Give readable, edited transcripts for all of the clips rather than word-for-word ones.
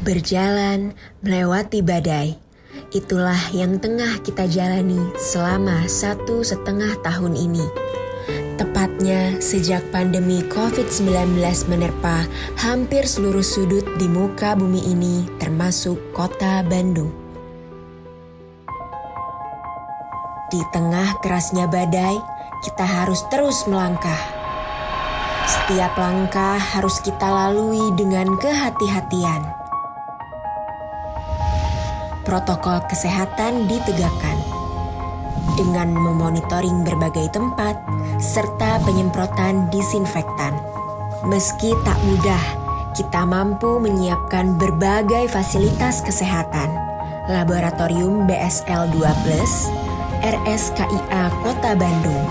Berjalan melewati badai, itulah yang tengah kita jalani selama 1,5 tahun ini. Tepatnya sejak pandemi COVID-19 menerpa hampir seluruh sudut di muka bumi ini, termasuk kota Bandung. Di tengah kerasnya badai, kita harus terus melangkah. Setiap langkah harus kita lalui dengan kehati-hatian. Protokol kesehatan ditegakkan dengan memonitoring berbagai tempat serta penyemprotan disinfektan. Meski tak mudah, kita mampu menyiapkan berbagai fasilitas kesehatan. Laboratorium BSL 2+, RSKIA Kota Bandung,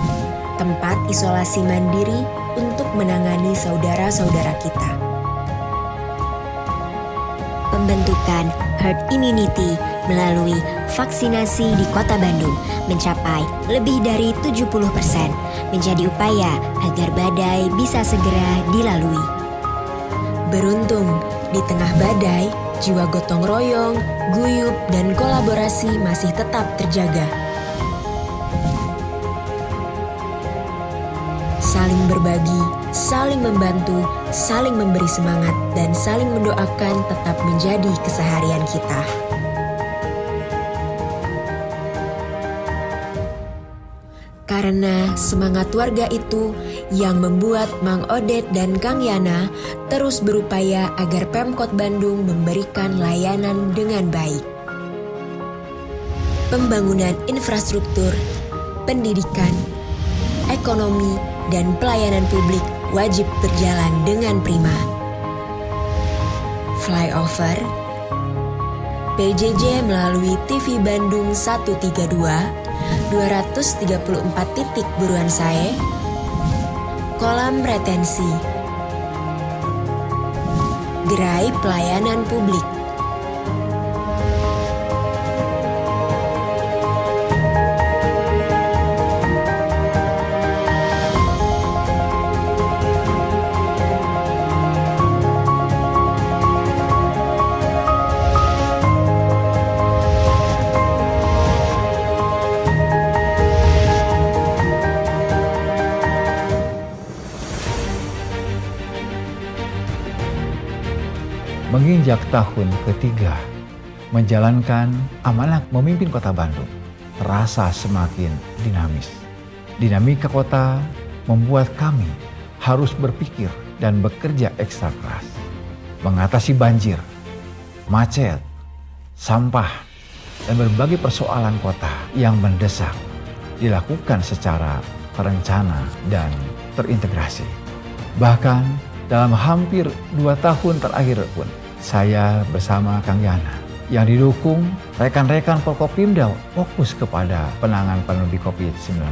tempat isolasi mandiri untuk menangani saudara-saudara kita. Pembentukan herd immunity melalui vaksinasi di Kota Bandung mencapai lebih dari 70%, menjadi upaya agar badai bisa segera dilalui. Beruntung, di tengah badai, jiwa gotong royong, guyup, dan kolaborasi masih tetap terjaga. Saling berbagi, saling membantu, saling memberi semangat, dan saling mendoakan tetap menjadi keseharian kita. Karena semangat warga itu yang membuat Mang Odet dan Kang Yana terus berupaya agar Pemkot Bandung memberikan layanan dengan baik. Pembangunan infrastruktur, pendidikan, ekonomi, dan pelayanan publik wajib berjalan dengan prima. Flyover, PJJ melalui TV Bandung 132, 234 titik buruan sae, kolam retensi, gerai pelayanan publik. Menginjak tahun ketiga, menjalankan amanah memimpin Kota Bandung, terasa semakin dinamis. Dinamika kota membuat kami harus berpikir dan bekerja ekstra keras. Mengatasi banjir, macet, sampah, dan berbagai persoalan kota yang mendesak dilakukan secara terencana dan terintegrasi. Bahkan dalam hampir 2 tahun terakhir pun, saya bersama Kang Yana yang didukung rekan-rekan Forkopimda fokus kepada penanganan pandemi COVID-19.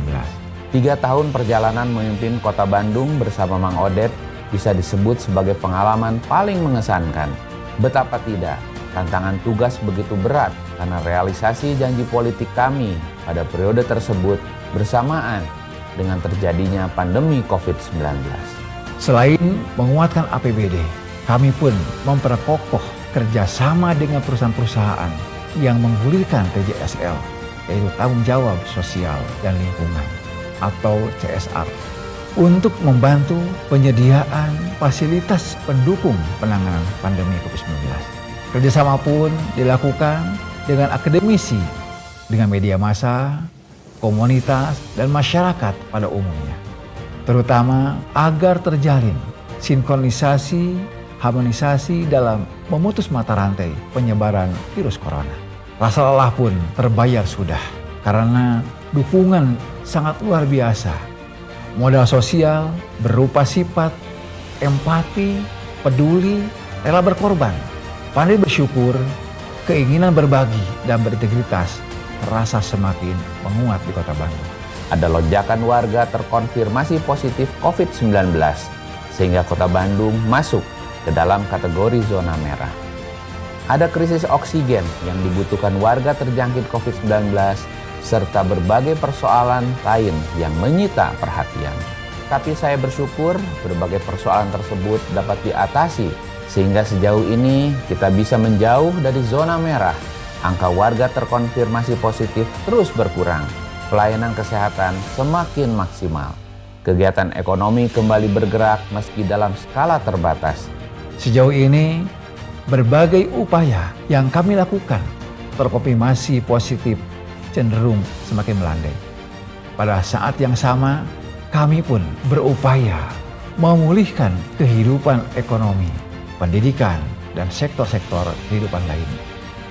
3 tahun perjalanan memimpin Kota Bandung bersama Mang Odet bisa disebut sebagai pengalaman paling mengesankan. Betapa tidak, tantangan tugas begitu berat karena realisasi janji politik kami pada periode tersebut bersamaan dengan terjadinya pandemi COVID-19. Selain menguatkan APBD, kami pun memperkokoh kerjasama dengan perusahaan-perusahaan yang menggulirkan TJSL, yaitu tanggung jawab sosial dan lingkungan atau CSR, untuk membantu penyediaan fasilitas pendukung penanganan pandemi COVID-19. Kerjasama pun dilakukan dengan akademisi, dengan media massa, komunitas, dan masyarakat pada umumnya, terutama agar terjalin sinkronisasi, harmonisasi dalam memutus mata rantai penyebaran virus corona. Rasa lelah pun terbayar sudah karena dukungan sangat luar biasa. Modal sosial berupa sifat, empati, peduli, rela berkorban, pandai bersyukur, keinginan berbagi, dan berintegritas terasa semakin menguat di Kota Bandung. Ada lonjakan warga terkonfirmasi positif COVID-19 sehingga Kota Bandung masuk ke dalam kategori zona merah. Ada krisis oksigen yang dibutuhkan warga terjangkit COVID-19 serta berbagai persoalan lain yang menyita perhatian. Tapi saya bersyukur berbagai persoalan tersebut dapat diatasi Sehingga sejauh ini kita bisa menjauh dari zona merah. Angka warga terkonfirmasi positif terus berkurang. Pelayanan kesehatan semakin maksimal. Kegiatan ekonomi kembali bergerak meski dalam skala terbatas. Sejauh ini, berbagai upaya yang kami lakukan terkonfirmasi positif cenderung semakin melandai. Pada saat yang sama, kami pun berupaya memulihkan kehidupan ekonomi, pendidikan, dan sektor-sektor kehidupan lainnya.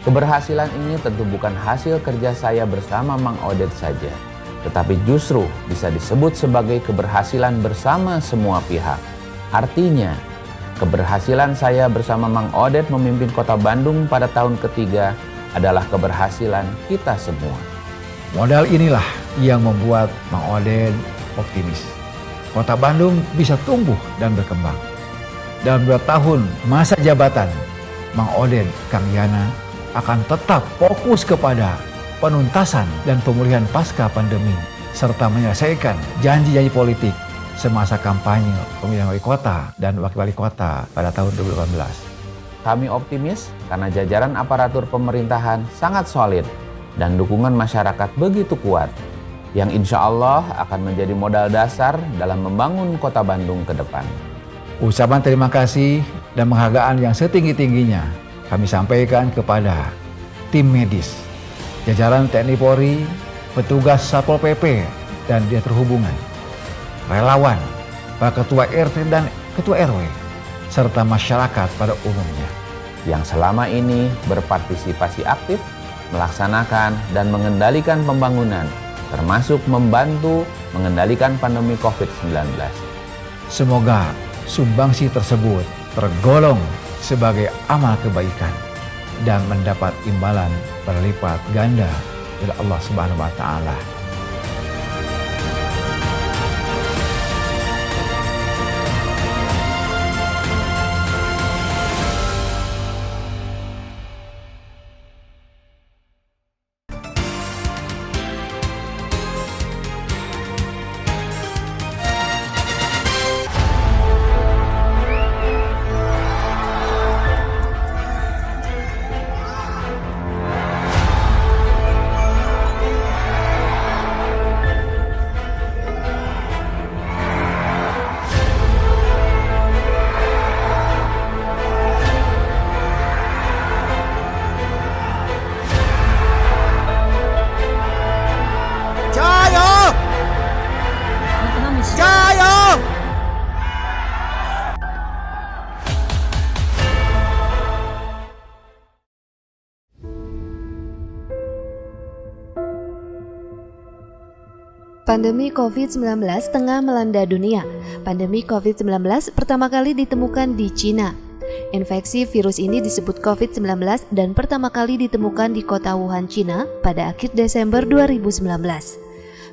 Keberhasilan ini tentu bukan hasil kerja saya bersama Mang Odet saja, tetapi justru bisa disebut sebagai keberhasilan bersama semua pihak. Artinya, keberhasilan saya bersama Mang Odet memimpin Kota Bandung pada tahun ketiga adalah keberhasilan kita semua. Modal inilah yang membuat Mang Odet optimis. Kota Bandung bisa tumbuh dan berkembang. Dalam 2 tahun masa jabatan, Mang Odet Kang Yana akan tetap fokus kepada penuntasan dan pemulihan pasca pandemi, serta menyelesaikan janji-janji politik semasa kampanye pemilihan wali kota dan wakil wali kota pada tahun 2018. Kami optimis karena jajaran aparatur pemerintahan sangat solid dan dukungan masyarakat begitu kuat, yang insya Allah akan menjadi modal dasar dalam membangun Kota Bandung ke depan. Ucapan terima kasih dan penghargaan yang setinggi-tingginya kami sampaikan kepada tim medis, jajaran TNI Polri, petugas Satpol PP dan Dinas Perhubungan, relawan, para ketua RT dan ketua RW, serta masyarakat pada umumnya yang selama ini berpartisipasi aktif melaksanakan dan mengendalikan pembangunan, termasuk membantu mengendalikan pandemi COVID-19. Semoga sumbangsi tersebut tergolong sebagai amal kebaikan dan mendapat imbalan berlipat ganda dari Allah Subhanahu wa taala. Pandemi COVID-19 tengah melanda dunia. Pandemi COVID-19 pertama kali ditemukan di Cina. Infeksi virus ini disebut COVID-19 dan pertama kali ditemukan di kota Wuhan, Cina pada akhir Desember 2019.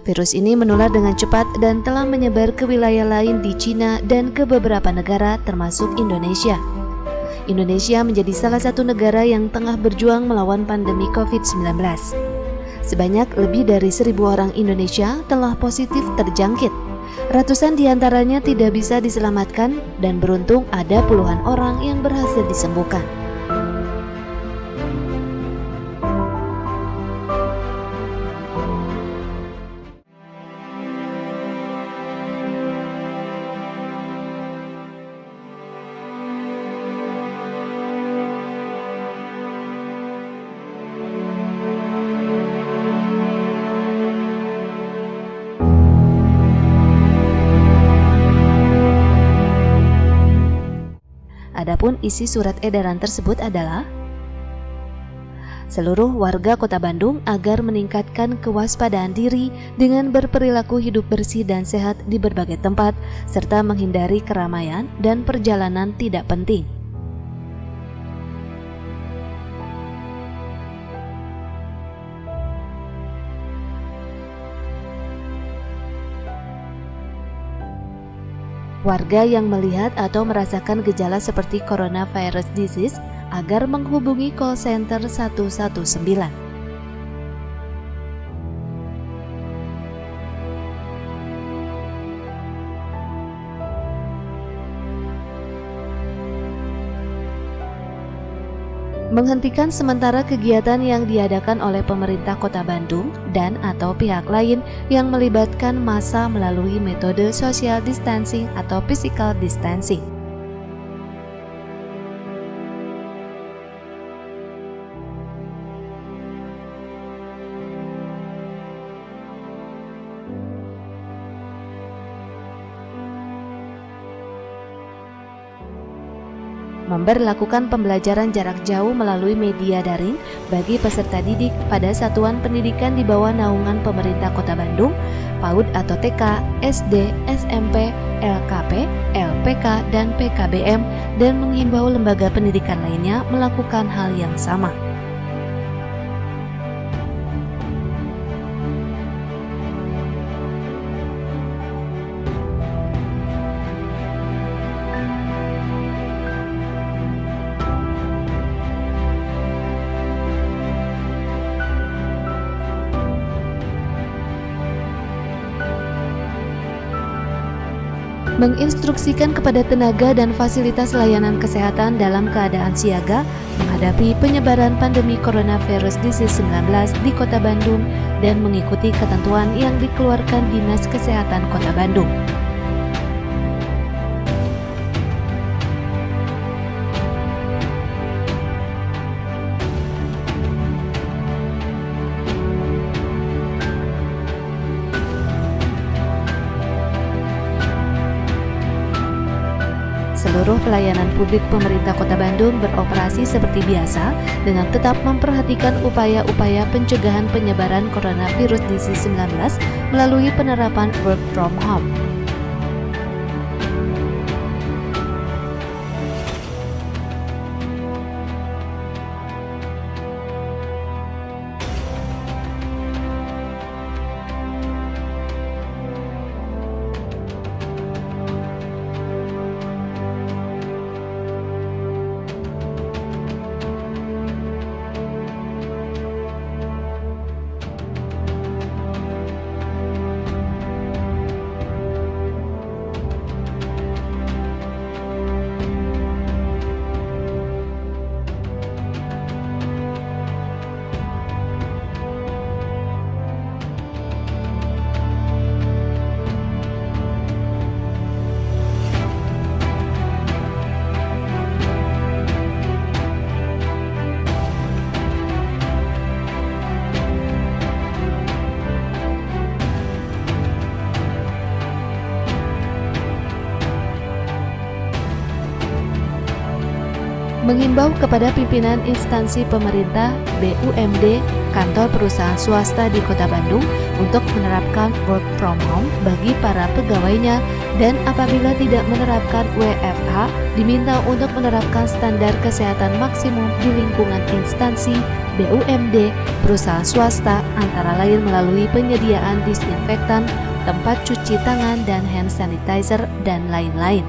Virus ini menular dengan cepat dan telah menyebar ke wilayah lain di Cina dan ke beberapa negara termasuk Indonesia. Indonesia menjadi salah satu negara yang tengah berjuang melawan pandemi COVID-19. Sebanyak lebih dari 1.000 orang Indonesia telah positif terjangkit. Ratusan diantaranya tidak bisa diselamatkan dan beruntung ada puluhan orang yang berhasil disembuhkan. Adapun isi surat edaran tersebut adalah seluruh warga Kota Bandung agar meningkatkan kewaspadaan diri dengan berperilaku hidup bersih dan sehat di berbagai tempat serta menghindari keramaian dan perjalanan tidak penting. Warga yang melihat atau merasakan gejala seperti coronavirus disease agar menghubungi call center 119. menghentikan sementara kegiatan yang diadakan oleh pemerintah Kota Bandung dan atau pihak lain yang melibatkan massa melalui metode social distancing atau physical distancing. Memberlakukan pembelajaran jarak jauh melalui media daring bagi peserta didik pada satuan pendidikan di bawah naungan pemerintah Kota Bandung, PAUD atau TK, SD, SMP, LKP, LPK, dan PKBM, dan menghimbau lembaga pendidikan lainnya melakukan hal yang sama. Menginstruksikan kepada tenaga dan fasilitas layanan kesehatan dalam keadaan siaga menghadapi penyebaran pandemi coronavirus disease 19 di Kota Bandung dan mengikuti ketentuan yang dikeluarkan Dinas Kesehatan Kota Bandung. Seluruh pelayanan publik pemerintah Kota Bandung beroperasi seperti biasa dengan tetap memperhatikan upaya-upaya pencegahan penyebaran coronavirus disease 19 melalui penerapan work from home. Mengimbau kepada pimpinan instansi pemerintah, BUMD, kantor perusahaan swasta di Kota Bandung untuk menerapkan work from home bagi para pegawainya dan apabila tidak menerapkan WFH, diminta untuk menerapkan standar kesehatan maksimum di lingkungan instansi, BUMD, perusahaan swasta antara lain melalui penyediaan disinfektan, tempat cuci tangan dan hand sanitizer, dan lain-lain.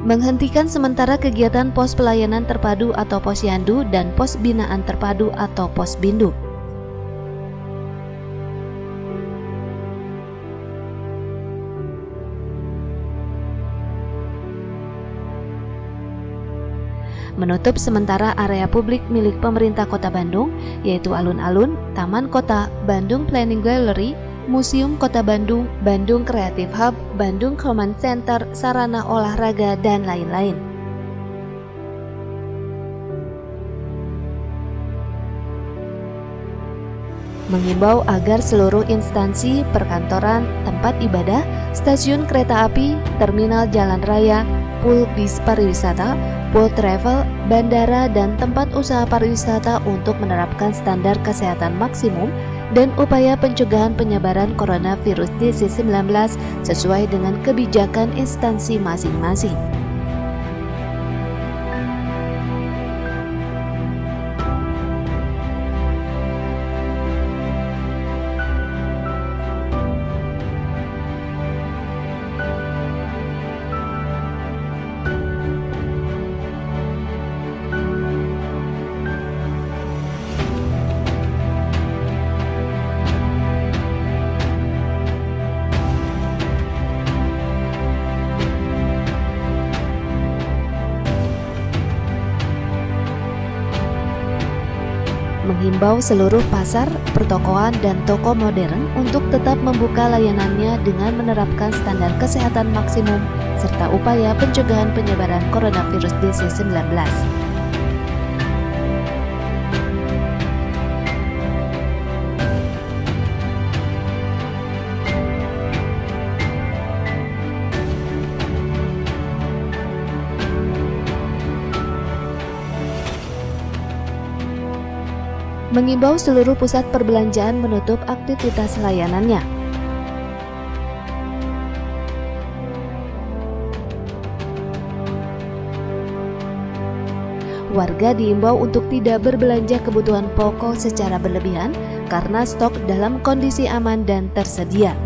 Menghentikan sementara kegiatan pos pelayanan terpadu atau posyandu dan pos binaan terpadu atau posbindu. Menutup sementara area publik milik pemerintah Kota Bandung, yaitu alun-alun, Taman Kota, Bandung Planning Gallery, Museum Kota Bandung, Bandung Creative Hub, Bandung Command Center, sarana olahraga, dan lain-lain. Mengimbau agar seluruh instansi, perkantoran, tempat ibadah, stasiun kereta api, terminal jalan raya, pool bis pariwisata, pool travel, bandara, dan tempat usaha pariwisata untuk menerapkan standar kesehatan maksimum dan upaya pencegahan penyebaran coronavirus disease 19 sesuai dengan kebijakan instansi masing-masing. mengimbau seluruh pasar, pertokoan, dan toko modern untuk tetap membuka layanannya dengan menerapkan standar kesehatan maksimum serta upaya pencegahan penyebaran coronavirus DC-19. Mengimbau seluruh pusat perbelanjaan menutup aktivitas layanannya. Warga diimbau untuk tidak berbelanja kebutuhan pokok secara berlebihan karena stok dalam kondisi aman dan tersedia.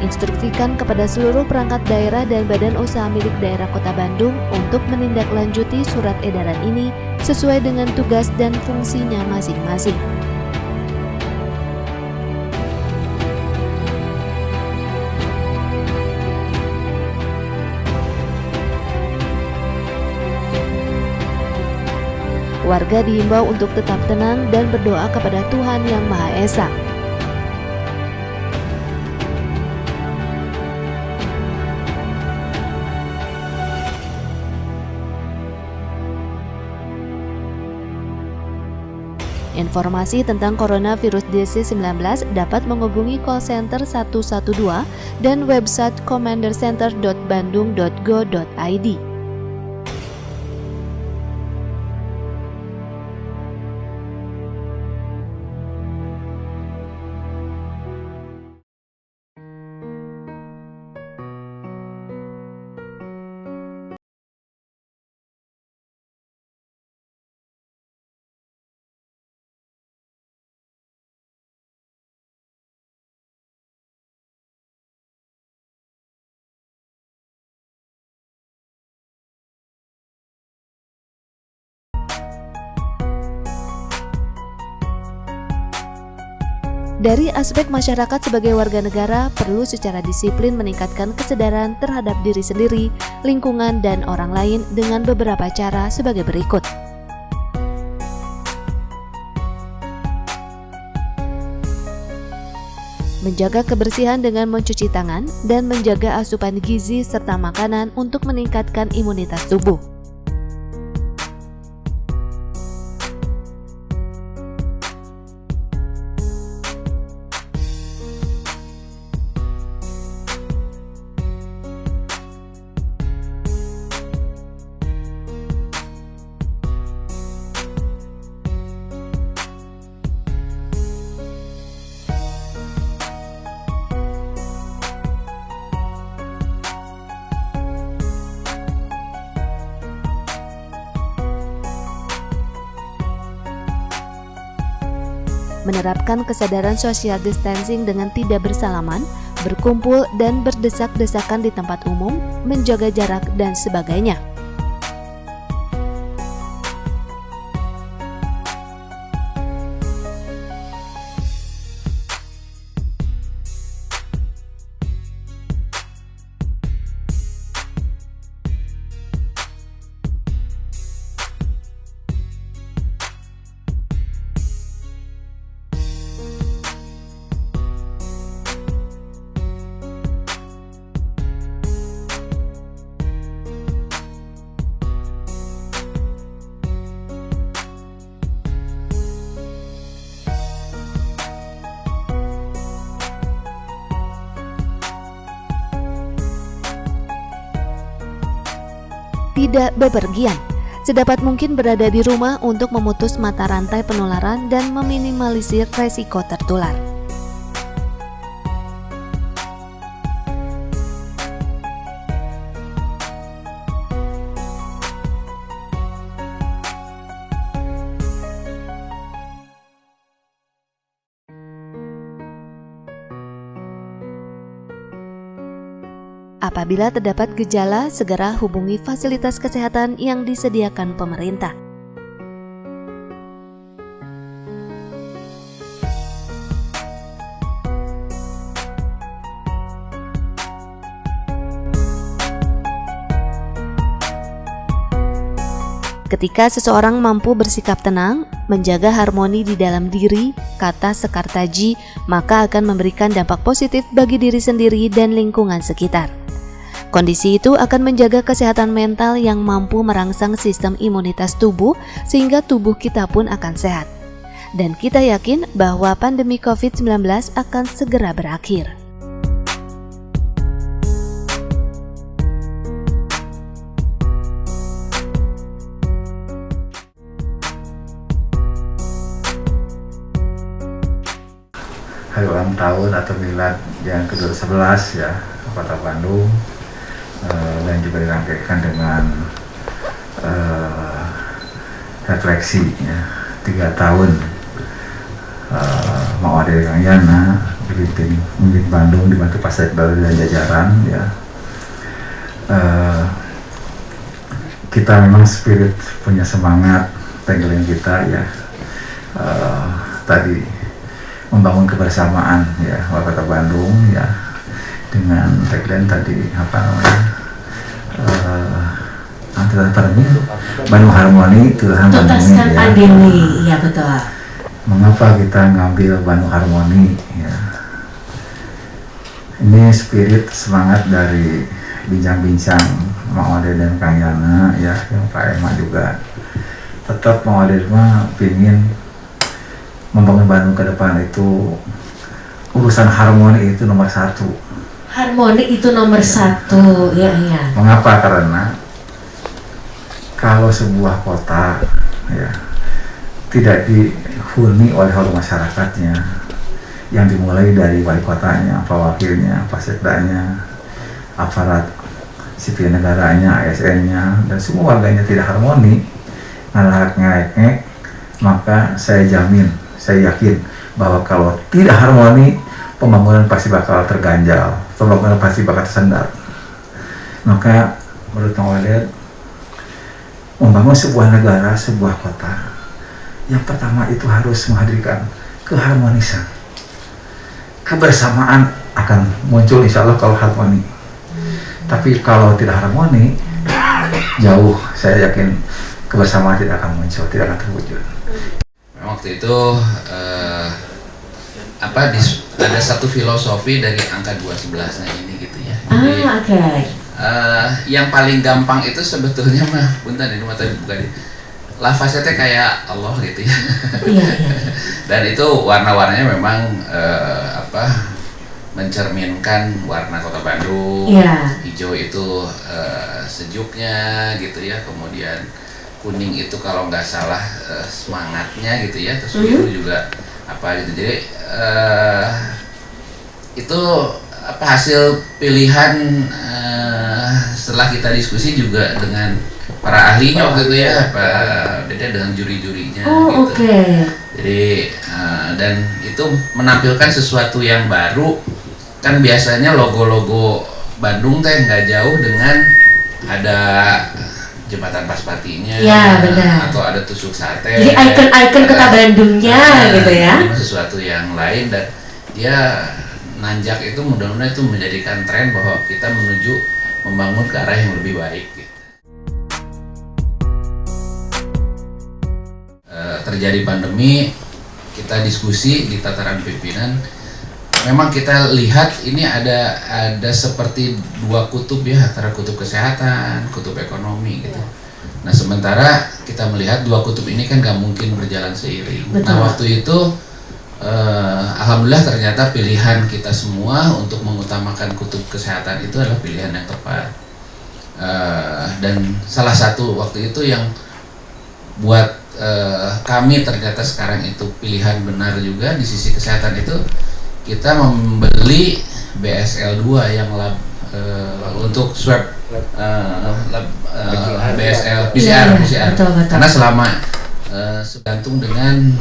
Menginstruksikan kepada seluruh perangkat daerah dan badan usaha milik daerah Kota Bandung untuk menindaklanjuti surat edaran ini sesuai dengan tugas dan fungsinya masing-masing. Warga diimbau untuk tetap tenang dan berdoa kepada Tuhan Yang Maha Esa. Informasi tentang coronavirus DC-19 dapat menghubungi call center 112 dan website commandercenter.bandung.go.id. Dari aspek masyarakat sebagai warga negara, perlu secara disiplin meningkatkan kesadaran terhadap diri sendiri, lingkungan, dan orang lain dengan beberapa cara sebagai berikut. Menjaga kebersihan dengan mencuci tangan dan menjaga asupan gizi serta makanan untuk meningkatkan imunitas tubuh. Menerapkan kesadaran social distancing dengan tidak bersalaman, berkumpul, dan berdesak-desakan di tempat umum, menjaga jarak, dan sebagainya. Tidak bepergian. Sedapat mungkin berada di rumah untuk memutus mata rantai penularan dan meminimalisir resiko tertular. Apabila terdapat gejala, segera hubungi fasilitas kesehatan yang disediakan pemerintah. Ketika seseorang mampu bersikap tenang, menjaga harmoni di dalam diri, kata Sekartaji, maka akan memberikan dampak positif bagi diri sendiri dan lingkungan sekitar. Kondisi itu akan menjaga kesehatan mental yang mampu merangsang sistem imunitas tubuh sehingga tubuh kita pun akan sehat. Dan kita yakin bahwa pandemi COVID-19 akan segera berakhir. Hari ulang tahun atau milad yang ke-11 ya Kota Bandung, dan juga dirangkaikan dengan refleksi ya 3 tahun Mang Ode Gangyana memimpin Bandung dibantu Pak Sekda dan jajaran ya. Kita memang spirit punya semangat tagline kita ya, tadi membangun kebersamaan ya warga Kota Bandung ya, dengan tagline tadi apa namanya, Bandung Harmoni tuntaskan pandemi ya betul. Mengapa kita ngambil Bandung Harmoni ya? Ini spirit semangat dari bincang-bincang Mang Ode dan Kang Yana ya, yang Pak Ema juga. Tetap Mang Ode mah pingin membangun Bandung ke depan itu urusan harmoni itu nomor 1. Harmoni itu nomor 1 ya. Mengapa? Karena kalau sebuah kota ya tidak dihuni oleh seluruh masyarakatnya, yang dimulai dari wali kotanya, pak wakilnya, pak sekdanya, aparat sipil negaranya, ASN-nya, dan semua warganya tidak harmoni, ngelak-ngelek, maka saya jamin, saya yakin bahwa kalau tidak harmoni, pembangunan pasti bakal terganjal, pembangunan pasti bakal tersendat. Maka menurut Mang Ode, membangun sebuah negara, sebuah kota, yang pertama itu harus menghadirkan keharmonisan. Kebersamaan akan muncul insya Allah kalau harmoni. Tapi kalau tidak harmoni, jauh saya yakin kebersamaan tidak akan muncul, tidak akan terwujud. Waktu itu ada satu filosofi dari angka 211-nya ini gitu ya. Jadi, yang paling gampang itu sebetulnya mah, punten ini mata dibuka di lafaznya kayak Allah gitu ya. Dan itu warna-warnanya memang mencerminkan warna Kota Bandung. Hijau itu sejuknya gitu ya, kemudian kuning itu kalau nggak salah semangatnya gitu ya, terus biru juga apa gitu. Jadi itu hasil pilihan setelah kita diskusi juga dengan para ahlinya waktu itu ya, Pak Dede dengan juri-jurinya gitu. Jadi dan itu menampilkan sesuatu yang baru. Kan biasanya logo-logo Bandung teh nggak jauh dengan ada jembatan Paspatinya, atau ada tusuk sate. Jadi ikon-ikon Kota Bandungnya gitu ya. Ini sesuatu yang lain, dan dia nanjak itu mudah-mudahan itu menjadikan tren bahwa kita menuju membangun ke arah yang lebih baik. Gitu. Terjadi pandemi, kita diskusi di tataran pimpinan. Memang kita lihat ini ada seperti dua kutub ya, antara kutub kesehatan, kutub ekonomi gitu. Nah sementara kita melihat dua kutub ini kan gak mungkin berjalan seiring. Betul. Nah waktu itu alhamdulillah ternyata pilihan kita semua untuk mengutamakan kutub kesehatan itu adalah pilihan yang tepat. Dan salah satu waktu itu yang buat kami ternyata sekarang itu pilihan benar juga di sisi kesehatan itu, kita membeli BSL 2 yang untuk swab BSL PCR. Betul. Karena selama segantung dengan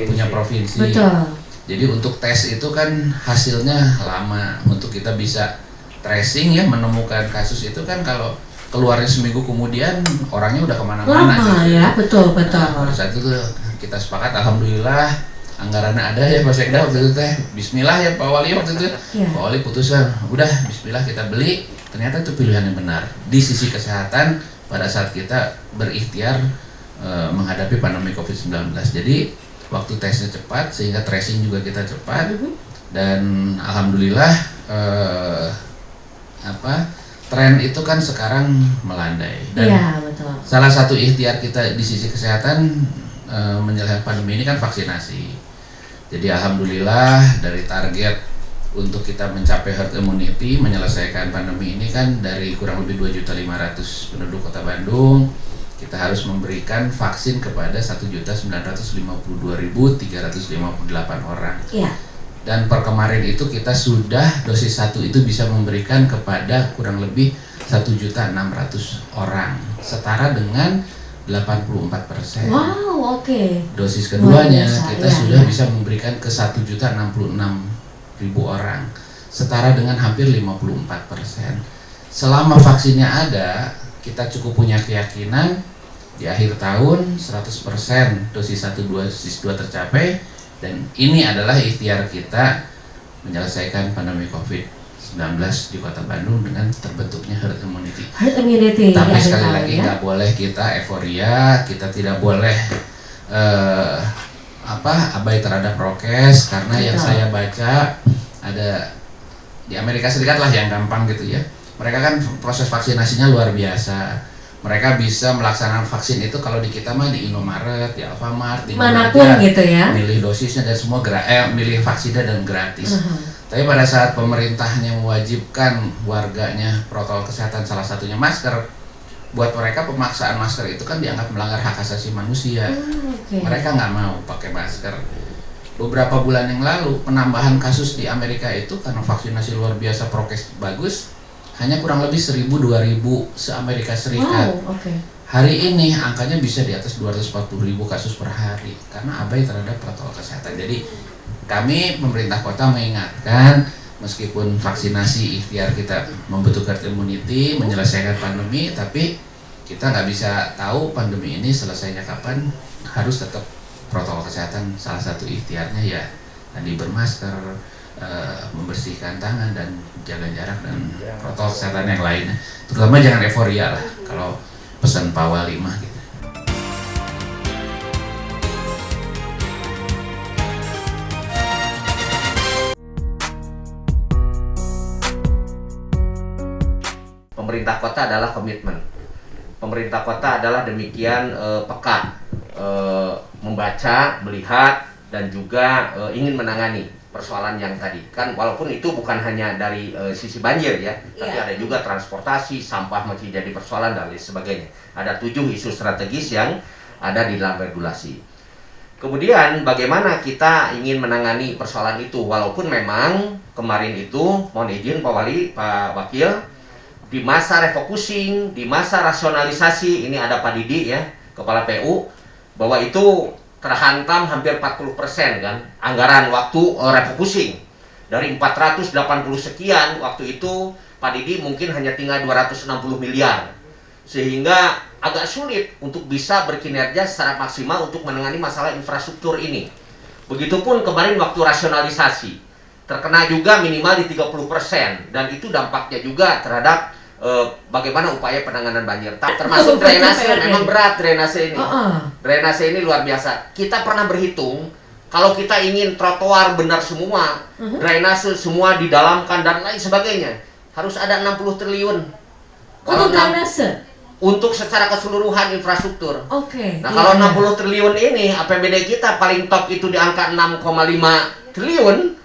punya provinsi. Betul. Jadi untuk tes itu kan hasilnya lama, untuk kita bisa tracing ya, menemukan kasus itu kan kalau keluarnya seminggu kemudian orangnya udah kemana-mana. Lama gitu. ya, betul. Nah, pada saat itu kita sepakat, alhamdulillah anggarannya ada ya Pak Sekda waktu itu teh. Bismillah ya Pak Wali waktu itu. Ya. Pak Wali putuskan, udah Bismillah kita beli. Ternyata itu pilihan yang benar di sisi kesehatan pada saat kita berikhtiar menghadapi pandemi COVID-19. Jadi waktu tesnya cepat sehingga tracing juga kita cepat dan alhamdulillah tren itu kan sekarang melandai dan Iya, betul. salah satu ikhtiar kita di sisi kesehatan menyelesaikan pandemi ini kan vaksinasi. Jadi alhamdulillah dari target untuk kita mencapai herd immunity menyelesaikan pandemi ini kan dari kurang lebih 2.500.000 penduduk Kota Bandung, kita harus memberikan vaksin kepada 1.952.358 orang. Iya. Dan per kemarin itu kita sudah dosis 1 itu bisa memberikan kepada kurang lebih 1.600.000 orang, setara dengan 84%. Wow, oke. Dosis keduanya Luar biasa, kita ya, sudah ya. bisa memberikan ke 1.066.000 orang, setara dengan hampir 54%. Selama vaksinnya ada, kita cukup punya keyakinan di akhir tahun 100% dosis 1, dosis 2 tercapai. Dan ini adalah ikhtiar kita menyelesaikan pandemi COVID-19 di Kota Bandung dengan terbentuknya herd immunity. Herd immunity. Tapi ya, sekali betul, lagi ya. nggak boleh kita euforia, kita tidak boleh abai terhadap prokes, karena yang Betul. saya baca ada di Amerika Serikat lah yang gampang gitu ya. Mereka kan proses vaksinasinya luar biasa. Mereka bisa melaksanakan vaksin itu kalau di kita mah di Indomaret, di Alfamart, di mana Manapun aja, gitu ya. milih dosisnya dan semua milih vaksinnya dan gratis. Uh-huh. Tapi pada saat pemerintahnya mewajibkan warganya protokol kesehatan, salah satunya masker, buat mereka pemaksaan masker itu kan dianggap melanggar hak asasi manusia. Oke. Mereka nggak mau pakai masker. Beberapa bulan yang lalu penambahan kasus di Amerika itu karena vaksinasi luar biasa, prokes bagus, hanya kurang lebih 1.000-2.000 se-Amerika Serikat. Wow, oke. Hari ini angkanya bisa di atas 240.000 kasus per hari karena abai terhadap protokol kesehatan. Jadi kami pemerintah kota mengingatkan, meskipun vaksinasi ikhtiar kita membutuhkan immunity, menyelesaikan pandemi, tapi kita nggak bisa tahu pandemi ini selesainya kapan. Harus tetap protokol kesehatan, salah satu ikhtiarnya ya tadi bermasker, membersihkan tangan dan jaga jarak dan protokol kesehatan yang lainnya. Terutama jangan euforia lah kalau pesan Pak Wali mah gitu. Pemerintah kota adalah komitmen. Pemerintah kota adalah demikian peka, membaca, melihat, dan juga ingin menangani persoalan yang tadi. Kan walaupun itu bukan hanya dari sisi banjir ya, tapi ada juga transportasi, sampah masih jadi persoalan dan lain sebagainya. Ada 7 isu strategis yang ada di dalam regulasi. Kemudian bagaimana kita ingin menangani persoalan itu, walaupun memang kemarin itu, mohon izin Pak Wali, Pak Wakil, di masa refocusing, di masa rasionalisasi, ini ada Pak Didi ya, Kepala PU, bahwa itu terhantam hampir 40% kan, anggaran waktu refocusing. Dari 480 sekian, waktu itu Pak Didi mungkin hanya tinggal 260 miliar. Sehingga agak sulit untuk bisa berkinerja secara maksimal untuk menangani masalah infrastruktur ini. Begitupun kemarin waktu rasionalisasi, terkena juga minimal di 30%, dan itu dampaknya juga terhadap bagaimana upaya penanganan banjir. Termasuk drainase, memang berat drainase ini. Drainase ini luar biasa. Kita pernah berhitung, kalau kita ingin trotoar benar semua, drainase semua didalamkan dan lain sebagainya, harus ada 60 triliun. Untuk drainase? Untuk secara keseluruhan infrastruktur. Oke. Nah, kalau 60 triliun ini, APBD kita paling top itu di angka 6,5 triliun,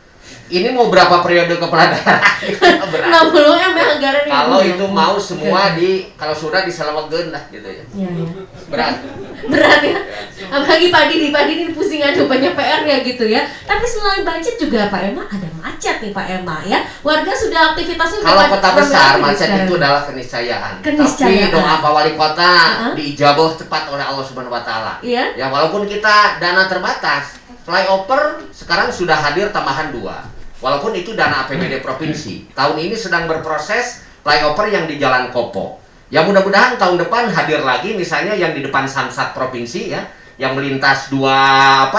ini mau berapa periode kepala daerah? 60 M anggaran ini. Kalau itu mau semua kalau sudah diselewengkeun lah gitu ya. Iya, ya. Berat. Berat ya. Apalagi Pak Didi pusing aja banyak PR-nya gitu ya. Tapi selain banjir juga Pak Ema ada macet nih Pak Ema ya. Warga sudah aktivitasnya Kalau kota besar ramai macet sekarang. itu adalah keniscayaan. Keniscayaan. Tapi doa Pak Wali Kota diijabah cepat oleh Allah Subhanahu wa taala. Iya. Ya walaupun kita dana terbatas, flyover sekarang sudah hadir tambahan 2. Walaupun itu dana APBD provinsi. Tahun ini sedang berproses flyover yang di Jalan Kopo. Ya mudah-mudahan tahun depan hadir lagi misalnya yang di depan Samsat provinsi ya, yang melintas dua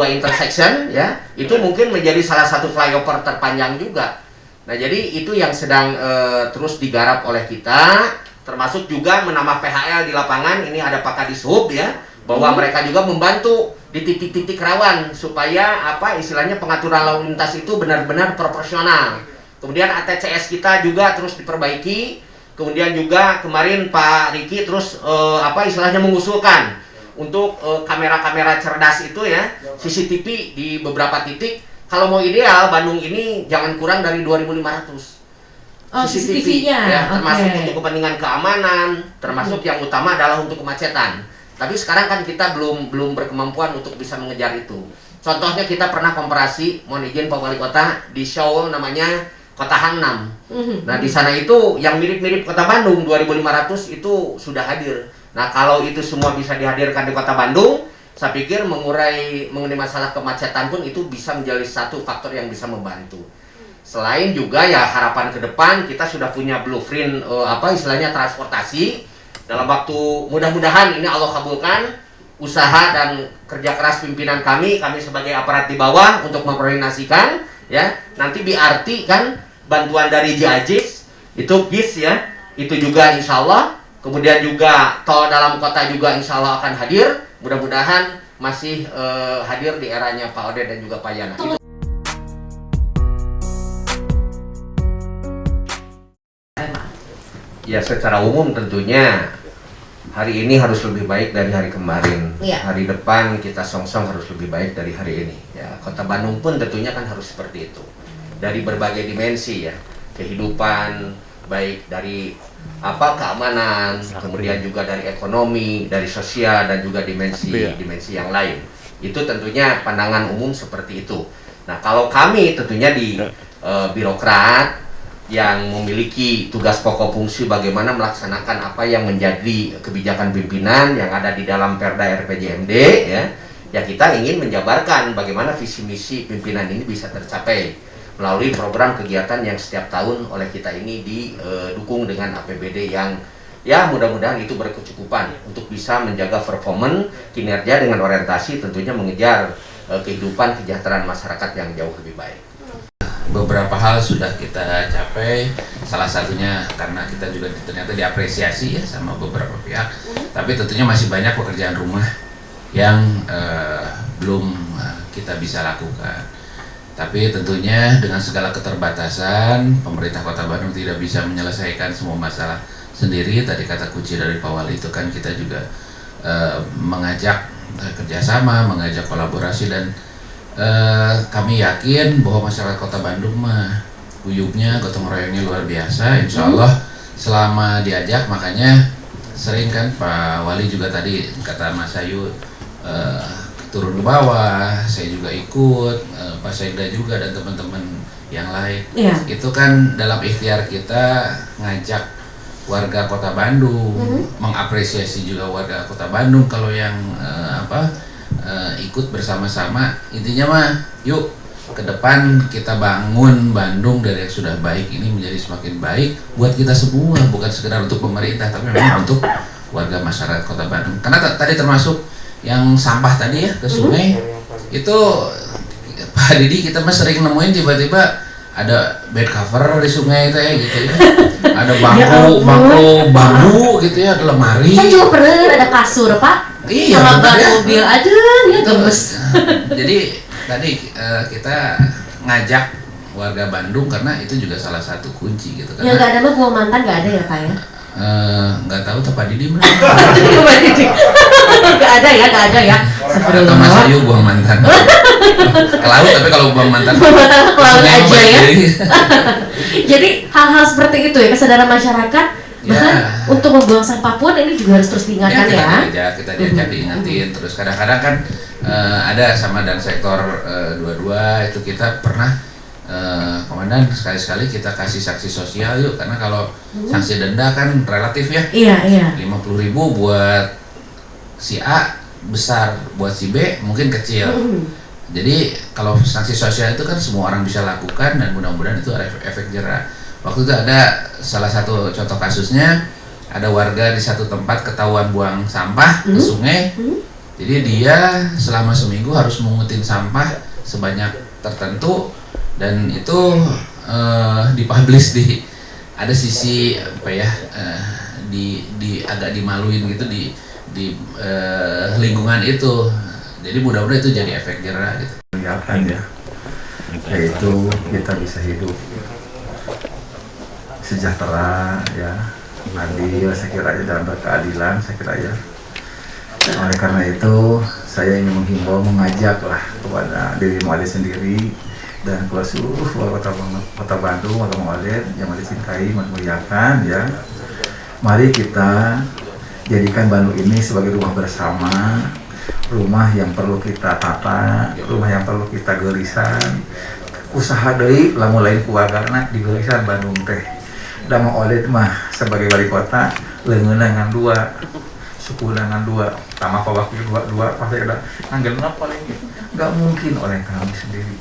intersection ya, itu mungkin menjadi salah satu flyover terpanjang juga. Nah jadi itu yang sedang terus digarap oleh kita, termasuk juga menambah PHL di lapangan. Ini ada Pak Kadishub ya, bahwa mereka juga membantu di titik-titik rawan supaya istilahnya pengaturan lalu lintas itu benar-benar proporsional. Kemudian ATCS kita juga terus diperbaiki. Kemudian juga kemarin Pak Riki terus istilahnya mengusulkan untuk kamera-kamera cerdas itu ya, CCTV di beberapa titik. Kalau mau ideal Bandung ini jangan kurang dari 2.500. CCTV-nya ya, termasuk untuk kepentingan keamanan, termasuk yang utama adalah untuk kemacetan. Tapi sekarang kan kita belum berkemampuan untuk bisa mengejar itu. Contohnya kita pernah komparasi, mohon izin Pak Wali Kota, di show namanya Kota Hangnam. Nah di sana itu yang mirip-mirip Kota Bandung 2.500 itu sudah hadir. Nah kalau itu semua bisa dihadirkan di Kota Bandung, saya pikir mengenai masalah kemacetan pun itu bisa menjadi satu faktor yang bisa membantu. Selain juga ya harapan ke depan kita sudah punya blueprint istilahnya transportasi. Dalam waktu mudah-mudahan ini Allah kabulkan usaha dan kerja keras pimpinan kami sebagai aparat di bawah untuk memkoordinasikan ya. Nanti BRT kan bantuan dari JAJIS itu bis ya, itu juga insya Allah. Kemudian juga tol dalam kota juga insya Allah akan hadir. Mudah-mudahan masih hadir di eranya Pak Ode dan juga Pak Yana. Ya secara umum tentunya hari ini harus lebih baik dari hari kemarin. Hari depan kita song-song harus lebih baik dari hari ini. Ya, Kota Bandung pun tentunya kan harus seperti itu. Dari berbagai dimensi ya, kehidupan baik dari keamanan, kemudian juga dari ekonomi, dari sosial dan juga dimensi yang lain. Itu tentunya pandangan umum seperti itu. Nah, kalau kami tentunya di birokrat yang memiliki tugas pokok fungsi bagaimana melaksanakan apa yang menjadi kebijakan pimpinan yang ada di dalam Perda RPJMD ya kita ingin menjabarkan bagaimana visi misi pimpinan ini bisa tercapai melalui program kegiatan yang setiap tahun oleh kita ini didukung dengan APBD yang ya mudah-mudahan itu berkecukupan untuk bisa menjaga performa kinerja dengan orientasi tentunya mengejar kehidupan kesejahteraan masyarakat yang jauh lebih baik. Beberapa hal sudah kita capai, salah satunya karena kita juga ternyata diapresiasi ya sama beberapa pihak, tapi tentunya masih banyak pekerjaan rumah yang belum kita bisa lakukan. Tapi tentunya dengan segala keterbatasan, pemerintah Kota Bandung tidak bisa menyelesaikan semua masalah sendiri. Tadi kata kunci dari Pak Wali itu kan kita juga mengajak kerjasama, mengajak kolaborasi dan kami yakin bahwa masyarakat Kota Bandung mah guyubnya, gotong royongnya luar biasa. Insya Allah selama diajak, makanya sering kan Pak Wali juga tadi kata Mas Ayu turun ke bawah, saya juga ikut, Pak Sekda juga dan teman-teman yang lain. Itu kan dalam ikhtiar kita ngajak warga Kota Bandung, mengapresiasi juga warga Kota Bandung kalau yang ikut bersama-sama. Intinya mah yuk ke depan kita bangun Bandung dari yang sudah baik ini menjadi semakin baik buat kita semua, bukan sekedar untuk pemerintah tapi memang untuk warga masyarakat Kota Bandung. Karena tadi termasuk yang sampah tadi ya ke sungai itu Pak Didi kita mah sering nemuin tiba-tiba ada bed cover di sungai itu ya gitu ya. Ada bambu gitu ya, ada lemari. Saya juga pernah ada kasur Pak. Iya, sama ban ya. mobil aja ya gemes. Jadi tadi kita ngajak warga Bandung karena itu juga salah satu kunci gitu kan. Yang nggak ada mah buang mantan nggak ada ya Pak ya? Nggak tahu Pak Didi mana? Nggak ada ya. Atau Mas Ayu buang mantan. Ke laut, tapi kalau buang mantan ke laut aja ya. Jadi hal-hal seperti itu ya kesadaran masyarakat. Bahkan untuk membuang sampah pun ini juga harus terus diingatkan ya. Kita diajak diingetin terus. Kadang-kadang kan ada sama dan sektor 22 itu kita pernah komandan sekali-sekali kita kasih sanksi sosial yuk, karena kalau sanksi denda kan relatif ya. Iya. 50.000 buat si A besar, buat si B mungkin kecil. Jadi kalau sanksi sosial itu kan semua orang bisa lakukan dan mudah-mudahan itu ada efek jerah. Waktu itu ada salah satu contoh kasusnya, ada warga di satu tempat ketahuan buang sampah ke sungai. Jadi dia selama seminggu harus mengutin sampah sebanyak tertentu dan itu dipublish di ada sisi apa ya di agak dimaluin gitu di lingkungan itu. Jadi mudah-mudahan itu jadi efek jerah gitu. Kelihatan ya, yaitu kita bisa hidup sejahtera ya, adil, saya kira ya, dalam berkeadilan saya kira ya. Oleh karena itu saya ingin menghimbau, mengajak lah kepada diri Mu'alid sendiri dan kepada seluruh kota Bandung, kota Mu'alid yang dicintai, memuliakan ya. Mari kita jadikan Bandung ini sebagai rumah bersama, rumah yang perlu kita tata, rumah yang perlu kita gelisan. Usaha deui lamun lain keluargana di gelisan Bandung teh. Da Mu'alid mah sebagai wali kota leungeunna ngan dua, suku ngan dua, sama wakil dua pasti ada anggelna paling nggak mungkin oleh kami sendiri.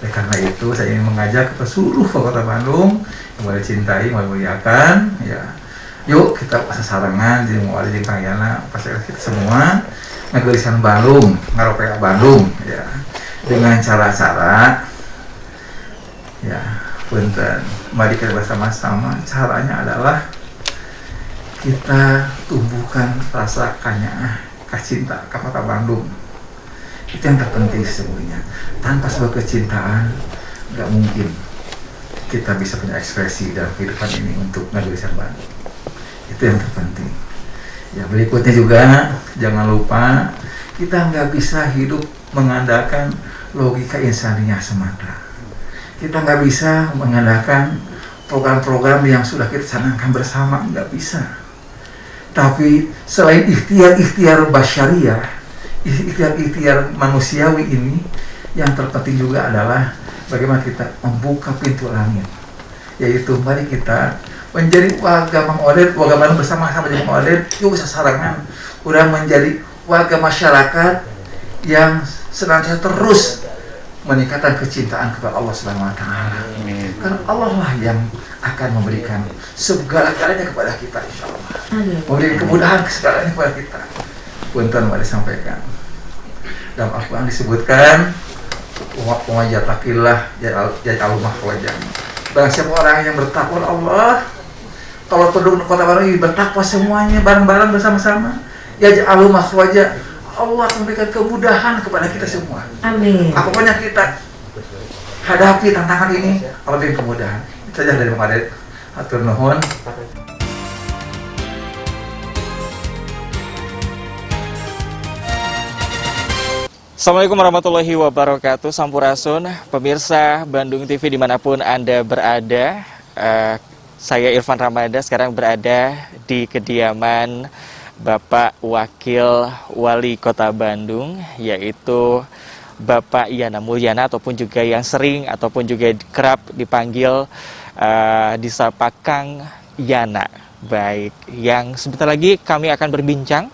Oleh karena itu saya ingin mengajak ke seluruh kota Bandung yang boleh cintai, memuliakan ya. Yuk kita sasarangan jadi Mu'alid jeung Kang Yana, pasti kita semua ngagelisan Bandung, ngaropea Bandung ya, dengan cara-cara ya punten, mari kita bersama-sama. Caranya adalah kita tumbuhkan rasa cinta ke kota Bandung. Itu yang terpenting sesungguhnya. Tanpa sebuah kecintaan nggak mungkin kita bisa punya ekspresi dalam kehidupan ini untuk ngagelisan Bandung. Itu yang terpenting. Ya, berikutnya juga jangan lupa kita nggak bisa hidup mengandalkan logika insaniah semata. Kita nggak bisa mengandalkan program-program yang sudah kita canangkan bersama, nggak bisa. Tapi selain ikhtiar basyariah, ikhtiar manusiawi ini, yang terpenting juga adalah bagaimana kita membuka pintu langit. Yaitu mari kita menjadi warga Mang Oded, warga Bandung bersama-sama jadi Mang Oded, yuk sasarangan udah menjadi warga masyarakat yang senantiasa terus meningkatkan kecintaan kepada Allah Subhanahu wa taala. Karena Allah lah yang akan memberikan segala-galanya kepada kita insyaallah. Memberikan kemudahan segalanya kepada kita. Punten mari sampaikan. Dalam Al-Qur'an disebutkan wa yattaqillah yaj'al makhrajan. Barang siapa orang yang bertakwa Allah, kalau penduduk kota Bandung ini bertakwa semuanya bareng-bareng bersama-sama, yaj'al makhraja, Allah akan memberikan kemudahan kepada kita semua. Amin. Apapun yang kita hadapi tantangan ini, Allah berikan kemudahan. Itu saja dari Mang Oded. Hatur nuhun. Assalamualaikum warahmatullahi wabarakatuh. Sampurasun, pemirsa Bandung TV dimanapun Anda berada. Saya Irfan Ramadhan sekarang berada di kediaman Bapak Wakil Wali Kota Bandung, yaitu Bapak Yana Mulyana, ataupun juga yang sering ataupun juga kerap dipanggil disapa Kang Yana. Baik, yang sebentar lagi kami akan berbincang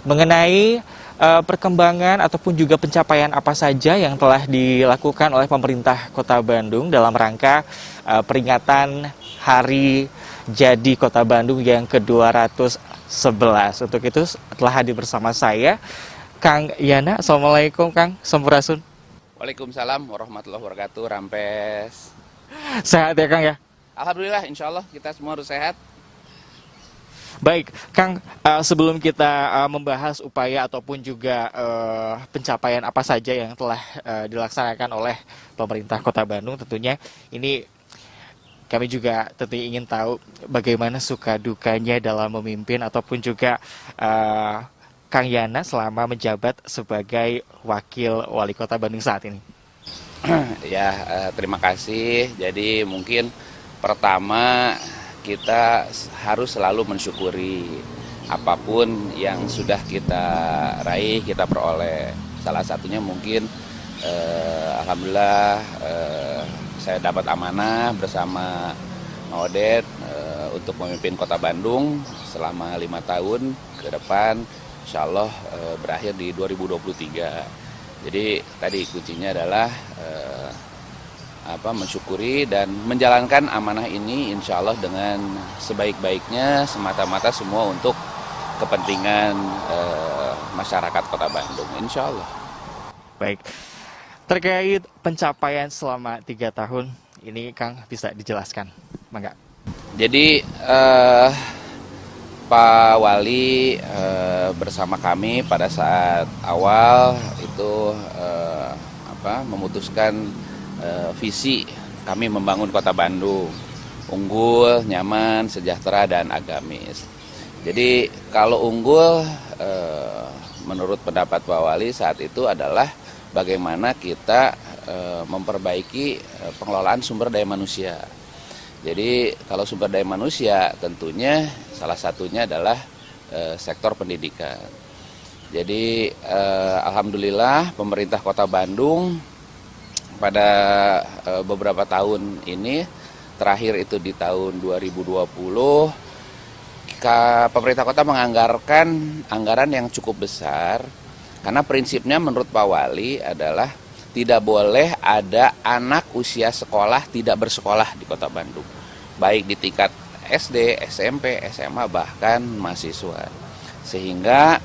mengenai perkembangan ataupun juga pencapaian apa saja yang telah dilakukan oleh pemerintah Kota Bandung dalam rangka peringatan Hari Jadi Kota Bandung yang ke-211. Untuk itu telah hadir bersama saya Kang Yana. Assalamualaikum Kang, sampurasun. Waalaikumsalam warahmatullahi wabarakatuh. Rampes. Sehat ya Kang ya? Alhamdulillah, insya Allah kita semua harus sehat. Baik, Kang, sebelum kita membahas upaya ataupun juga pencapaian apa saja yang telah dilaksanakan oleh pemerintah Kota Bandung, tentunya ini kami juga tentunya ingin tahu bagaimana suka dukanya dalam memimpin ataupun juga Kang Yana selama menjabat sebagai Wakil Wali Kota Bandung saat ini. Ya, terima kasih. Jadi mungkin pertama kita harus selalu mensyukuri apapun yang sudah kita raih, kita peroleh. Salah satunya mungkin alhamdulillah saya dapat amanah bersama Mang Oded untuk memimpin Kota Bandung selama 5 tahun ke depan, insya Allah berakhir di 2023. Jadi tadi kuncinya adalah mensyukuri dan menjalankan amanah ini insya Allah dengan sebaik-baiknya, semata-mata semua untuk kepentingan masyarakat Kota Bandung, insya Allah. Baik, terkait pencapaian selama 3 tahun ini Kang bisa dijelaskan, Mangga? Jadi Pak Wali bersama kami pada saat awal itu memutuskan visi kami membangun Kota Bandung unggul, nyaman, sejahtera, dan agamis. Jadi kalau unggul menurut pendapat Pak Wali saat itu adalah bagaimana kita memperbaiki pengelolaan sumber daya manusia. Jadi kalau sumber daya manusia tentunya salah satunya adalah sektor pendidikan. Jadi alhamdulillah pemerintah Kota Bandung pada beberapa tahun ini, terakhir itu di tahun 2020, pemerintah kota menganggarkan anggaran yang cukup besar karena prinsipnya menurut Pak Wali adalah tidak boleh ada anak usia sekolah tidak bersekolah di Kota Bandung, baik di tingkat SD, SMP, SMA, bahkan mahasiswa. Sehingga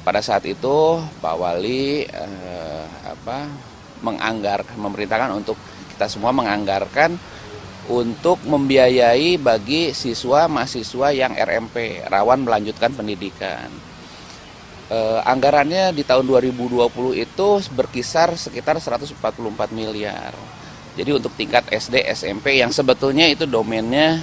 pada saat itu Pak Wali memerintahkan untuk kita semua menganggarkan untuk membiayai bagi siswa mahasiswa yang RMP, rawan melanjutkan pendidikan. Anggarannya di tahun 2020 itu berkisar sekitar 144 miliar. Jadi untuk tingkat SD, SMP yang sebetulnya itu domainnya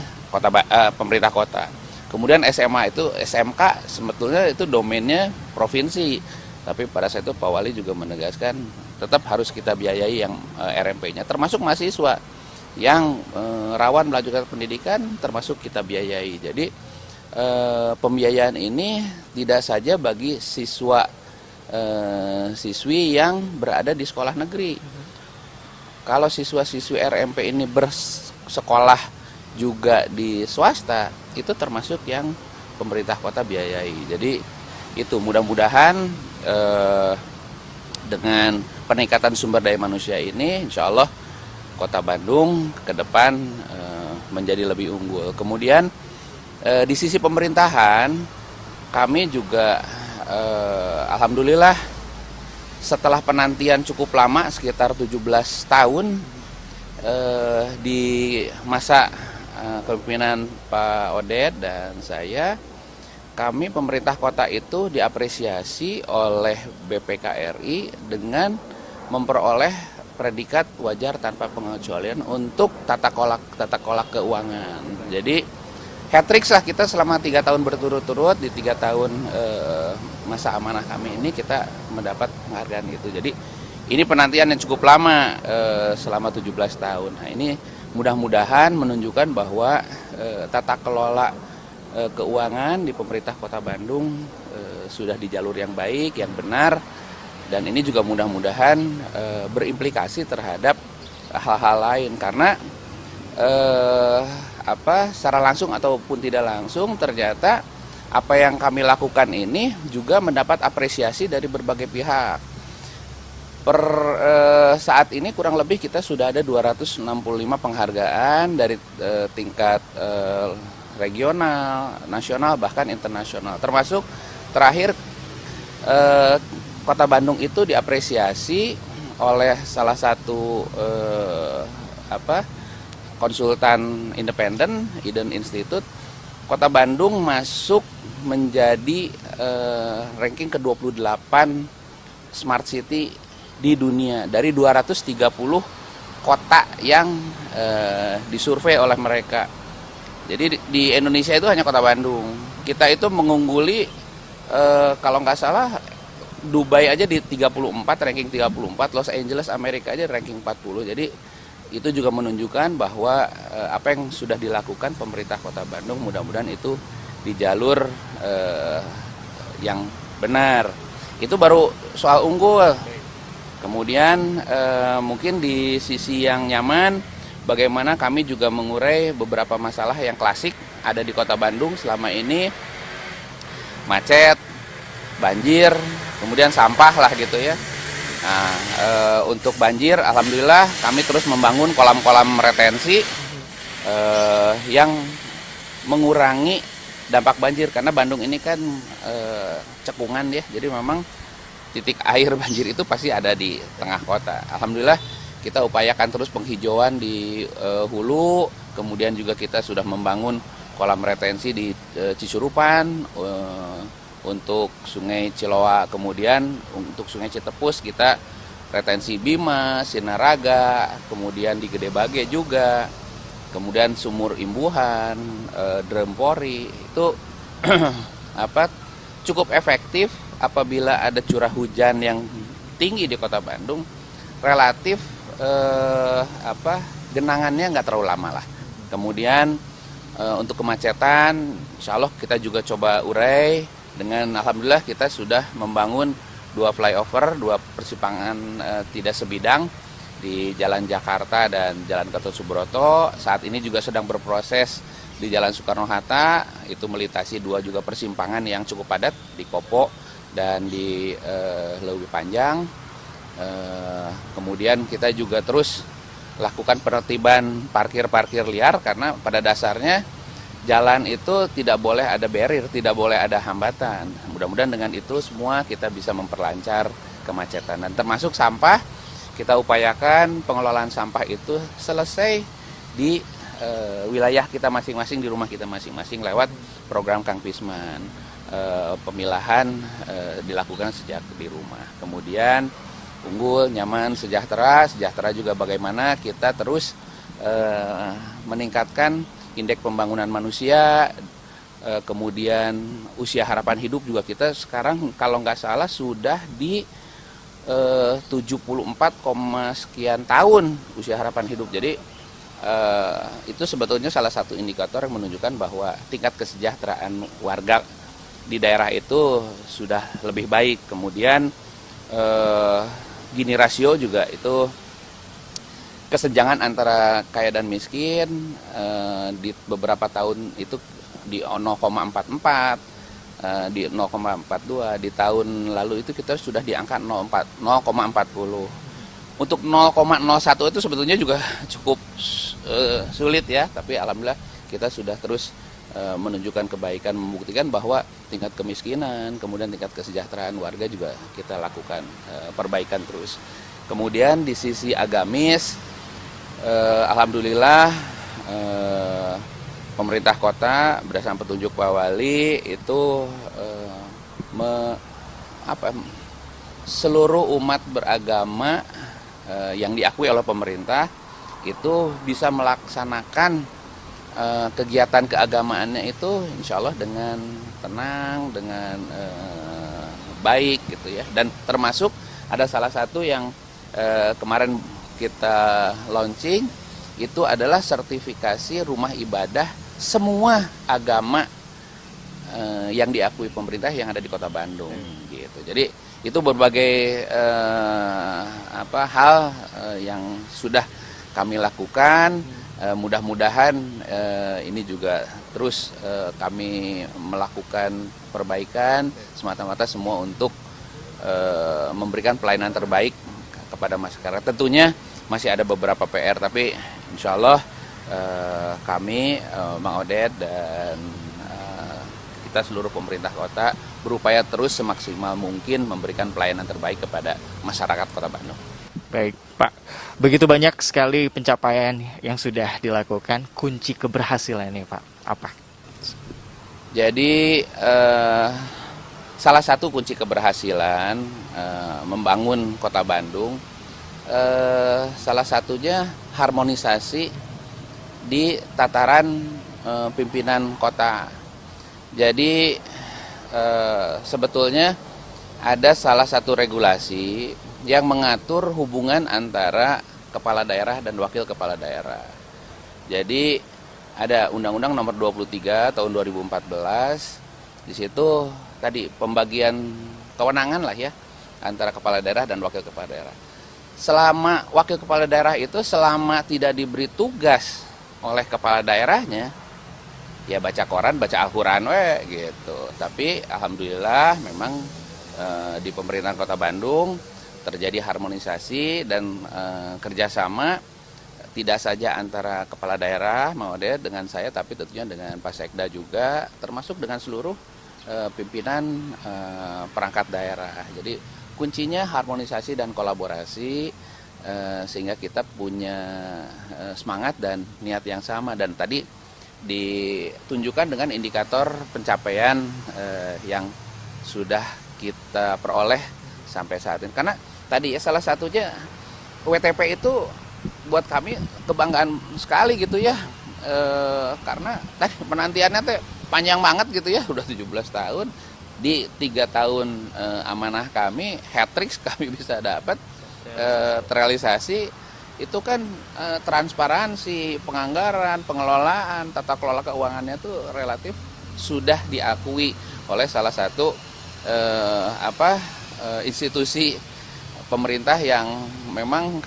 pemerintah kota. Kemudian SMA itu, SMK sebetulnya itu domainnya provinsi. Tapi pada saat itu Pak Wali juga menegaskan tetap harus kita biayai yang RMP-nya, termasuk mahasiswa yang rawan melanjutkan pendidikan, termasuk kita biayai. Jadi pembiayaan ini tidak saja bagi siswa siswi yang berada di sekolah negeri. Kalau siswa-siswi RMP ini bersekolah juga di swasta, itu termasuk yang pemerintah kota biayai. Jadi itu mudah-mudahan dengan peningkatan sumber daya manusia ini, insya Allah Kota Bandung ke depan menjadi lebih unggul. Kemudian di sisi pemerintahan, kami juga alhamdulillah setelah penantian cukup lama, sekitar 17 tahun di masa kepemimpinan Pak Odet dan saya, kami pemerintah kota itu diapresiasi oleh BPKRI dengan memperoleh predikat wajar tanpa pengecualian untuk tata kelola keuangan. Jadi hat-trick lah kita selama 3 tahun berturut-turut, di 3 tahun masa amanah kami ini kita mendapat penghargaan itu. Jadi ini penantian yang cukup lama selama 17 tahun. Nah ini mudah-mudahan menunjukkan bahwa tata kelola keuangan di pemerintah Kota Bandung sudah di jalur yang baik, yang benar, dan ini juga mudah-mudahan berimplikasi terhadap hal-hal lain karena secara langsung ataupun tidak langsung ternyata apa yang kami lakukan ini juga mendapat apresiasi dari berbagai pihak. Per saat ini kurang lebih kita sudah ada 265 penghargaan dari tingkat regional, nasional, bahkan internasional. Termasuk terakhir Kota Bandung itu diapresiasi oleh salah satu konsultan independen, Eden Institute. Kota Bandung masuk menjadi ranking ke-28 Smart City di dunia dari 230 kota yang disurvei oleh mereka. Jadi di Indonesia itu hanya Kota Bandung. Kita itu mengungguli kalau nggak salah Dubai aja di 34, ranking 34, Los Angeles Amerika aja ranking 40. Jadi itu juga menunjukkan bahwa apa yang sudah dilakukan pemerintah Kota Bandung mudah-mudahan itu di jalur yang benar. Itu baru soal unggul. Kemudian mungkin di sisi yang nyaman, bagaimana kami juga mengurai beberapa masalah yang klasik ada di Kota Bandung selama ini, macet, banjir, kemudian sampah lah gitu ya. Nah, untuk banjir, alhamdulillah kami terus membangun kolam-kolam retensi yang mengurangi dampak banjir karena Bandung ini kan cekungan ya, jadi memang titik air banjir itu pasti ada di tengah kota. Alhamdulillah kita upayakan terus penghijauan di hulu, kemudian juga kita sudah membangun kolam retensi di Cisurupan, untuk Sungai Ciloa, kemudian untuk Sungai Citepus kita retensi Bima, Sinaraga, kemudian di Gede Bage juga, kemudian Sumur Imbuhan, Drempori itu cukup efektif apabila ada curah hujan yang tinggi di Kota Bandung, relatif genangannya nggak terlalu lama lah. Kemudian untuk kemacetan, insya Allah kita juga coba urai dengan alhamdulillah kita sudah membangun 2 flyover, 2 persimpangan tidak sebidang di Jalan Jakarta dan Jalan Gatot Subroto. Saat ini juga sedang berproses di Jalan Soekarno-Hatta, itu melintasi 2 juga persimpangan yang cukup padat di Kopo dan di Leuwi Panjang. Kemudian kita juga terus lakukan penertiban parkir-parkir liar karena pada dasarnya jalan itu tidak boleh ada barrier, tidak boleh ada hambatan. Mudah-mudahan dengan itu semua kita bisa memperlancar kemacetan. Dan termasuk sampah, kita upayakan pengelolaan sampah itu selesai di wilayah kita masing-masing, di rumah kita masing-masing lewat program Kang Pisman. Pemilahan dilakukan sejak di rumah. Kemudian unggul, nyaman, sejahtera juga bagaimana kita terus meningkatkan indeks pembangunan manusia, kemudian usia harapan hidup juga kita sekarang kalau nggak salah sudah di 74, sekian tahun usia harapan hidup. Jadi itu sebetulnya salah satu indikator yang menunjukkan bahwa tingkat kesejahteraan warga di daerah itu sudah lebih baik. Kemudian Gini rasio juga itu kesenjangan antara kaya dan miskin di beberapa tahun itu di 0,44, di 0,42, di tahun lalu itu kita sudah di angka 0,40. Untuk 0,01 itu sebetulnya juga cukup sulit ya, tapi alhamdulillah kita sudah terus menunjukkan kebaikan, membuktikan bahwa tingkat kemiskinan, kemudian tingkat kesejahteraan warga juga kita lakukan perbaikan terus. Kemudian di sisi agamis, alhamdulillah pemerintah kota berdasarkan petunjuk Pak Wali itu seluruh umat beragama yang diakui oleh pemerintah itu bisa melaksanakan kegiatan keagamaannya itu insya Allah dengan tenang, dengan baik gitu ya. Dan termasuk ada salah satu yang kemarin kita launching itu adalah sertifikasi rumah ibadah semua agama yang diakui pemerintah yang ada di Kota Bandung gitu. Jadi itu berbagai hal yang sudah kami lakukan. Mudah-mudahan ini juga terus kami melakukan perbaikan semata-mata semua untuk memberikan pelayanan terbaik kepada masyarakat. Tentunya masih ada beberapa PR, tapi insya Allah kami, Mang Odet dan kita seluruh pemerintah kota berupaya terus semaksimal mungkin memberikan pelayanan terbaik kepada masyarakat Kota Bandung. Baik Pak, begitu banyak sekali pencapaian yang sudah dilakukan, kunci keberhasilan ini Pak, apa? Jadi salah satu kunci keberhasilan membangun Kota Bandung, salah satunya harmonisasi di tataran pimpinan kota. Jadi sebetulnya ada salah satu regulasi yang mengatur hubungan antara kepala daerah dan wakil kepala daerah. Jadi ada Undang-Undang Nomor 23 Tahun 2014. Di situ tadi pembagian kewenangan lah ya antara kepala daerah dan wakil kepala daerah. Selama wakil kepala daerah itu selama tidak diberi tugas oleh kepala daerahnya, ya baca koran, baca Al-Quran gitu. Tapi alhamdulillah memang di pemerintahan Kota Bandung terjadi harmonisasi dan kerjasama tidak saja antara kepala daerah Mang Odet dengan saya, tapi tentunya dengan Pak Sekda juga, termasuk dengan seluruh pimpinan perangkat daerah. Jadi kuncinya harmonisasi dan kolaborasi sehingga kita punya semangat dan niat yang sama, dan tadi ditunjukkan dengan indikator pencapaian yang sudah kita peroleh sampai saat ini. Karena tadi ya salah satunya WTP itu buat kami kebanggaan sekali gitu ya, karena tadi penantiannya teh panjang banget gitu ya, udah 17 tahun. Di 3 tahun amanah kami, hat-trick kami bisa dapat terrealisasi. Itu kan transparansi, penganggaran, pengelolaan, tata kelola keuangannya itu relatif sudah diakui oleh salah satu institusi pemerintah yang memang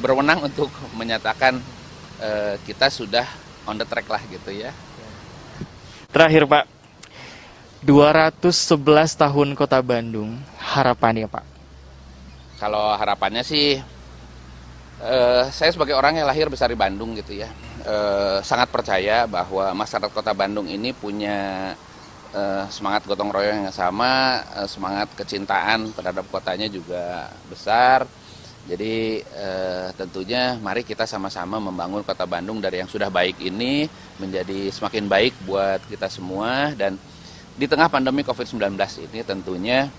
berwenang untuk menyatakan kita sudah on the track lah gitu ya. Terakhir Pak, 211 tahun Kota Bandung, harapannya Pak? Kalau harapannya sih, saya sebagai orang yang lahir besar di Bandung gitu ya, sangat percaya bahwa masyarakat Kota Bandung ini punya semangat gotong royong yang sama, semangat kecintaan terhadap kotanya juga besar. Jadi tentunya mari kita sama-sama membangun Kota Bandung dari yang sudah baik ini menjadi semakin baik buat kita semua. Dan di tengah pandemi COVID-19 ini tentunya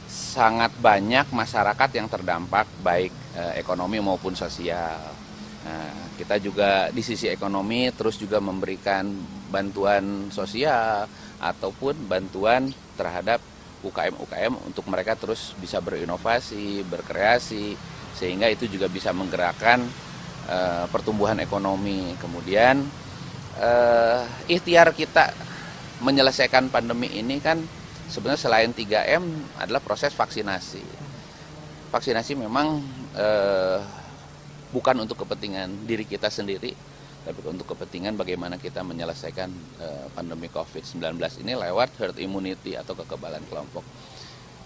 sangat banyak masyarakat yang terdampak baik ekonomi maupun sosial. Nah, kita juga di sisi ekonomi terus juga memberikan bantuan sosial ataupun bantuan terhadap UKM-UKM untuk mereka terus bisa berinovasi, berkreasi, sehingga itu juga bisa menggerakkan pertumbuhan ekonomi. Kemudian ikhtiar kita menyelesaikan pandemi ini kan sebenarnya selain 3M adalah proses vaksinasi. Vaksinasi memang bukan untuk kepentingan diri kita sendiri, tapi untuk kepentingan bagaimana kita menyelesaikan pandemi COVID-19 ini lewat herd immunity atau kekebalan kelompok.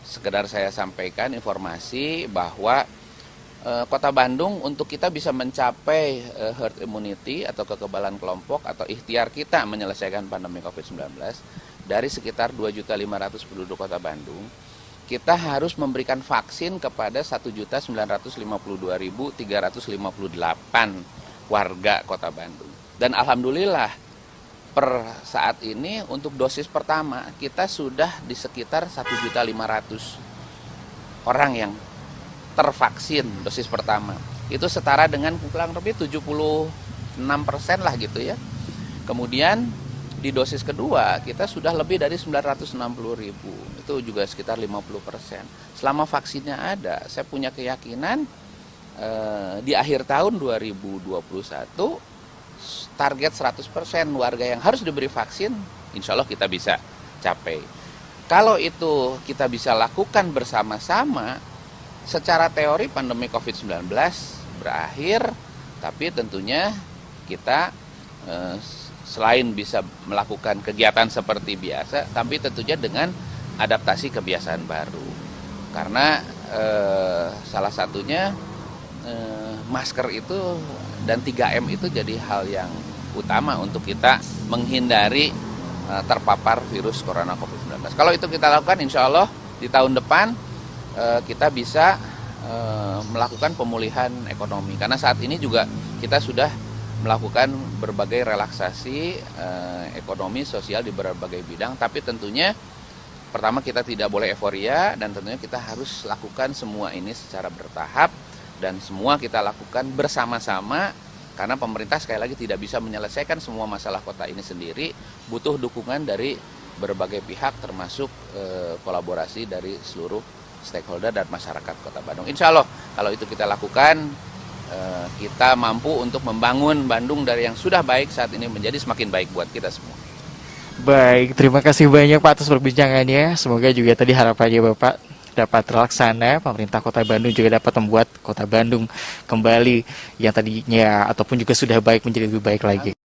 Sekedar saya sampaikan informasi bahwa Kota Bandung untuk kita bisa mencapai herd immunity atau kekebalan kelompok atau ikhtiar kita menyelesaikan pandemi COVID-19 dari sekitar 2.500.000 penduduk Kota Bandung, kita harus memberikan vaksin kepada 1.952.358 warga Kota Bandung. Dan alhamdulillah per saat ini untuk dosis pertama kita sudah di sekitar 1.500.000 orang yang tervaksin dosis pertama. Itu setara dengan kurang lebih 76% lah gitu ya. Kemudian di dosis kedua kita sudah lebih dari 960.000, itu juga sekitar 50%. Selama vaksinnya ada, saya punya keyakinan di akhir tahun 2021 target 100% warga yang harus diberi vaksin, insya Allah kita bisa capai. Kalau itu kita bisa lakukan bersama-sama, secara teori pandemi COVID-19 berakhir, tapi tentunya kita selain bisa melakukan kegiatan seperti biasa, tapi tentunya dengan adaptasi kebiasaan baru. Karena salah satunya masker itu dan 3M itu jadi hal yang utama untuk kita menghindari terpapar virus corona COVID-19. Kalau itu kita lakukan, insya Allah di tahun depan kita bisa melakukan pemulihan ekonomi. Karena saat ini juga kita sudah melakukan berbagai relaksasi ekonomi sosial di berbagai bidang, tapi tentunya pertama kita tidak boleh euforia dan tentunya kita harus lakukan semua ini secara bertahap dan semua kita lakukan bersama-sama, karena pemerintah sekali lagi tidak bisa menyelesaikan semua masalah kota ini sendiri, butuh dukungan dari berbagai pihak termasuk kolaborasi dari seluruh stakeholder dan masyarakat Kota Bandung. Insya Allah kalau itu kita lakukan, kita mampu untuk membangun Bandung dari yang sudah baik saat ini menjadi semakin baik buat kita semua. Baik, terima kasih banyak Pak atas perbincangannya. Semoga juga tadi harapannya Bapak dapat terlaksana, pemerintah Kota Bandung juga dapat membuat Kota Bandung kembali yang tadinya ataupun juga sudah baik menjadi lebih baik lagi.